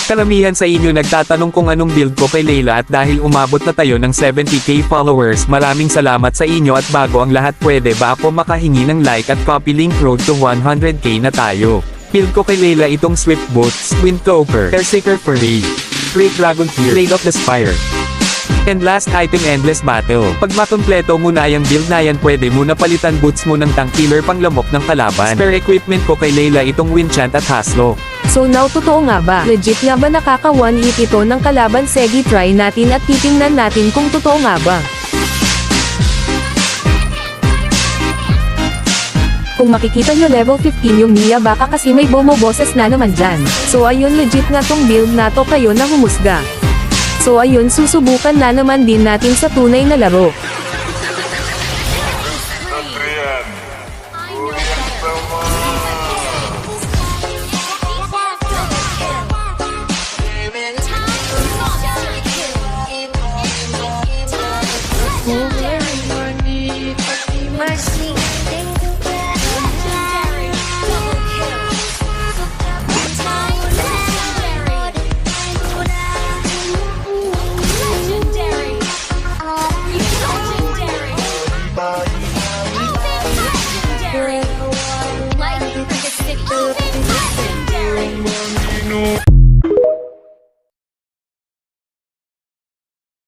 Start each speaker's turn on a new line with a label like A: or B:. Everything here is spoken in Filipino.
A: Karamihan sa inyo nagtatanong kung anong build ko kay Layla at dahil umabot na tayo ng 70k followers, maraming salamat sa inyo at bago ang lahat, pwede ba ako makahingi ng like at copy link? Road to 100k na tayo. Build ko kay Layla itong Swift Boots, Windtoker, Airseeker Furry, Great Dragon Fear, Blade of the Spire. And last item, Endless Battle. Pag makompleto mo na yung build na yan, pwede mo na palitan boots mo ng tank killer pang lamok ng kalaban. Spare equipment ko kay Layla itong Winchant at Haslo.
B: So now, totoo nga ba? Legit nga ba nakaka 1 hit ito ng kalaban? Sige, try natin at titingnan natin kung totoo nga ba. Kung makikita nyo level 15 yung Mia, baka kasi may bomo bosses na naman dyan. So ayun, legit nga tong build na to, kayo na humusga. So ayun, susubukan na naman din natin sa tunay na laro.